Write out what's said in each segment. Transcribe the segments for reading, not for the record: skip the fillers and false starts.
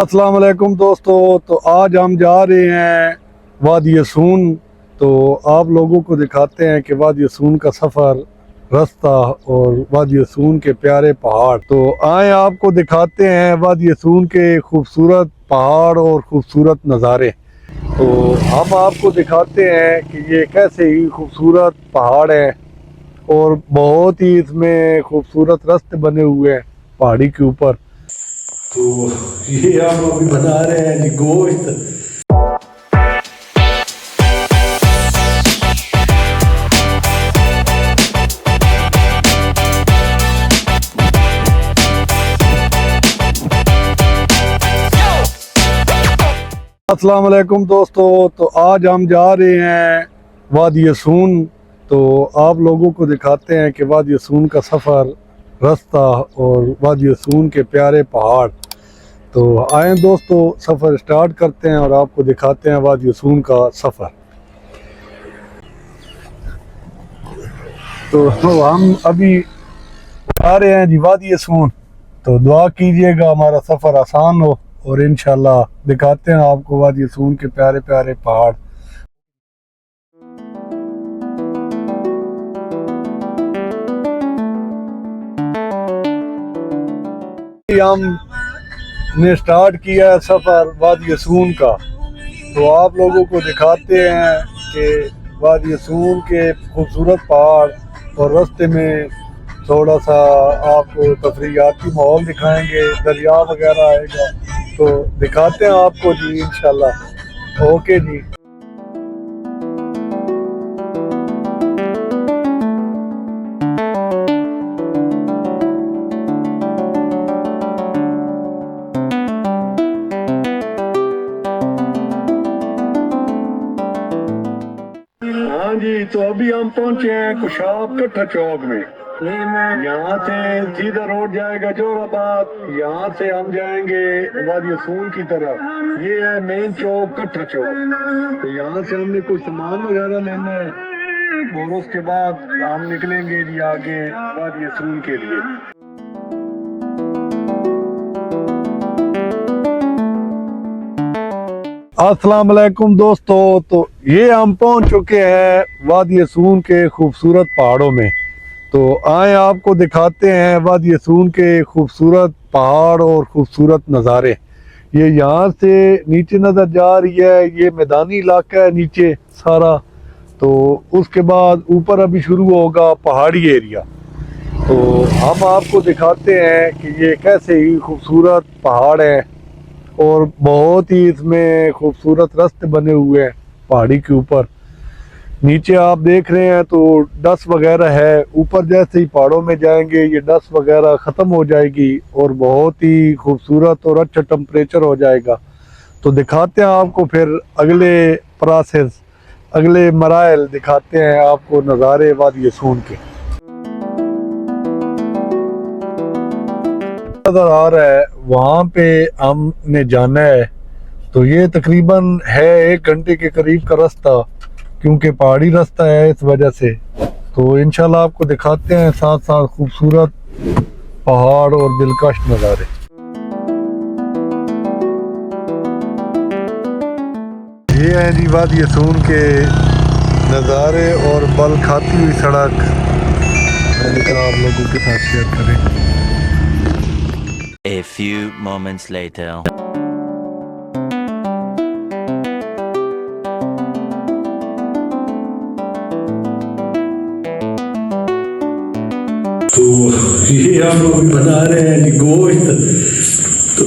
अस्सलाम वालेकुम दोस्तों। तो आज हम जा रहे हैं वादी सून। तो आप लोगों को दिखाते हैं कि वादी सून का सफ़र, रास्ता और वादी सून के प्यारे पहाड़। तो आए आपको दिखाते हैं वादी सून के खूबसूरत पहाड़ और खूबसूरत नज़ारे। तो हम आपको दिखाते हैं कि ये कैसे ही खूबसूरत पहाड़ हैं और बहुत ही इसमें खूबसूरत रास्ते बने हुए हैं पहाड़ी के ऊपर। तो ये हम अभी बना रहे हैं जी गोश्त। अस्सलाम वालेकुम दोस्तों। तो आज हम जा रहे हैं वादी सून। तो आप लोगों को दिखाते हैं कि वादी सून का सफ़र, रास्ता और वादी सून के प्यारे पहाड़। तो आए दोस्तों, सफ़र स्टार्ट करते हैं और आपको दिखाते हैं वादी सून का सफ़र। तो हम अभी आ रहे हैं जी वादी सून। तो दुआ कीजिएगा हमारा सफ़र आसान हो और इंशाल्लाह दिखाते हैं आपको वादी सून के प्यारे प्यारे पहाड़। हमने स्टार्ट किया है सफ़र वादी सून का। तो आप लोगों को दिखाते हैं कि वादी सून के खूबसूरत पहाड़ और रास्ते में थोड़ा सा आपको तफरीयाती माहौल दिखाएंगे, दरिया वगैरह आएगा तो दिखाते हैं आपको जी इंशाल्लाह। ओके जी। हाँ जी, तो अभी हम पहुंचे हैं कुशाब कट्ठा चौक में। यहाँ से सीधा रोड जाएगा जोराबाद, यहाँ से हम जाएंगे वादी सून की तरफ। ये है मेन चौक कट्ठा चौक। तो यहाँ से हमने कुछ सामान वगैरह लेना है और उसके बाद हम निकलेंगे जी आगे वादी सून के लिए। अस्सलाम वालेकुम दोस्तों। तो ये हम पहुंच चुके हैं वादी सून के खूबसूरत पहाड़ों में। तो आए आपको दिखाते हैं वादी सून के खूबसूरत पहाड़ और खूबसूरत नज़ारे। ये यहाँ से नीचे नज़र जा रही है, ये मैदानी इलाका है नीचे सारा। तो उसके बाद ऊपर अभी शुरू होगा पहाड़ी एरिया। तो हम आपको दिखाते हैं कि ये कैसे ही खूबसूरत पहाड़ हैं और बहुत ही इसमें खूबसूरत रास्ते बने हुए हैं पहाड़ी के ऊपर। नीचे आप देख रहे हैं तो डस्ट वगैरह है, ऊपर जैसे ही पहाड़ों में जाएंगे ये डस्ट वगैरह ख़त्म हो जाएगी और बहुत ही खूबसूरत और अच्छा टेम्परेचर हो जाएगा। तो दिखाते हैं आपको फिर अगले प्रोसेस, अगले मराइल दिखाते हैं आपको नज़ारे वादी सून के। नज़र आ रहा है वहाँ पे हमने जाना है। तो ये तकरीबन है 1 घंटे के करीब का रास्ता, क्योंकि पहाड़ी रास्ता है इस वजह से। तो इंशाल्लाह आपको दिखाते हैं साथ साथ खूबसूरत पहाड़ और दिलकश नज़ारे। ये है जी वादी सून के नज़ारे और बल खाती हुई सड़क। मैंने कहा आप लोगों के साथ शेयर करें। A few moments later. तो ये हम अभी बना रहे हैं जी गोश्त। तो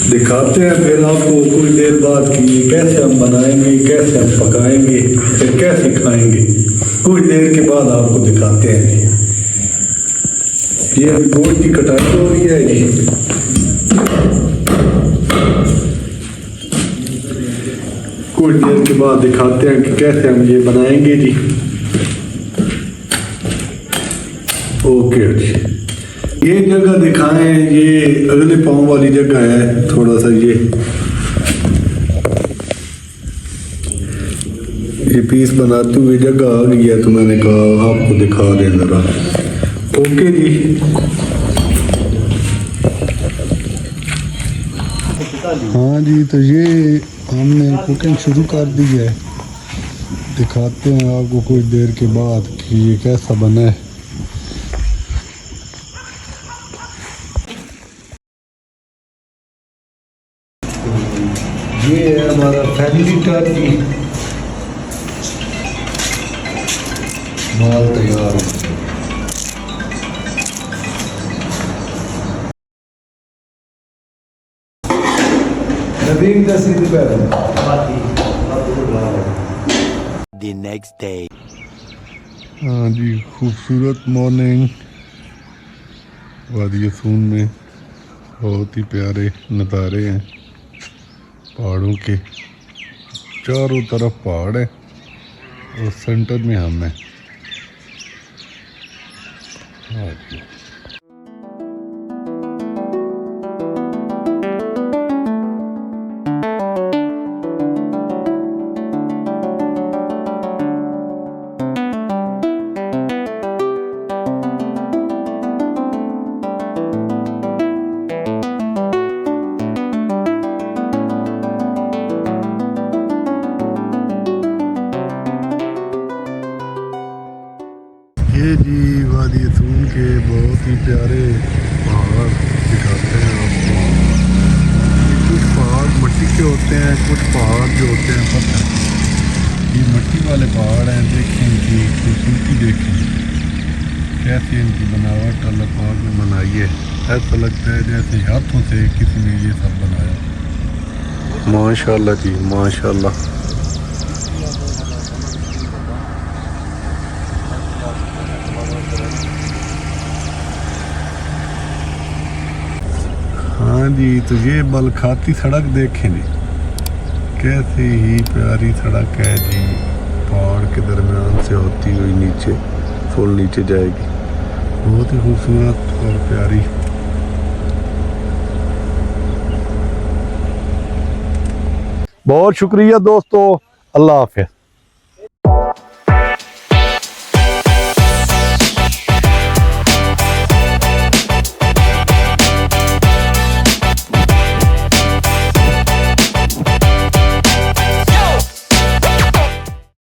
दिखाते हैं फिर आपको कुछ देर बाद कि कैसे हम बनाएंगे, कैसे हम पकाएंगे, फिर कैसे खाएंगे। कुछ देर के बाद आपको दिखाते हैं जी। ये अभी गोश्त की कटाई हो रही है जी। कुछ देर के बाद दिखाते हैं कि कैसे हम ये बनाएंगे जी। ओके जी। ये जगह दिखाएं, ये अगले पाँव वाली जगह है। थोड़ा सा ये पीस बनाते हुए जगह आ गई है, तो मैंने कहा आपको दिखा दें ज़रा। ओके जी। हाँ जी, तो ये हमने कुकिंग शुरू कर दी है। दिखाते हैं आपको कुछ देर के बाद कि ये कैसा बना है। ये है हमारा फैमिली टर्की, माल तैयार है। नवीन का सीधी पैर The next day. हाँ जी, खूबसूरत मॉर्निंग वादी सून में। बहुत ही प्यारे नज़ारे हैं पहाड़ों के। चारों तरफ पहाड़ है और सेंटर में हम हैं। हाँ जी। ये जी वादी सून के बहुत ही प्यारे पहाड़ दिखाते हैं आपको। कुछ पहाड़ मिट्टी के होते हैं, कुछ पहाड़ जो होते हैं पत्थर। ये मिट्टी वाले पहाड़ हैं। देखें इनकी खूबसूरती, देखें कैसी इनकी बनावट अल्लाह पाक ने बनाई है। ऐसा लगता है जैसे हाथों से किसी ने ये सब बनाया। माशाल्लाह जी, माशाल्लाह। हाँ जी, तो ये बलखाती सड़क देखें जी, कैसी ही प्यारी सड़क है जी। पहाड़ के दरमियान से होती हुई नीचे, फुल नीचे जाएगी। बहुत ही खूबसूरत और प्यारी। बहुत शुक्रिया दोस्तों, अल्लाह हाफ़िज़।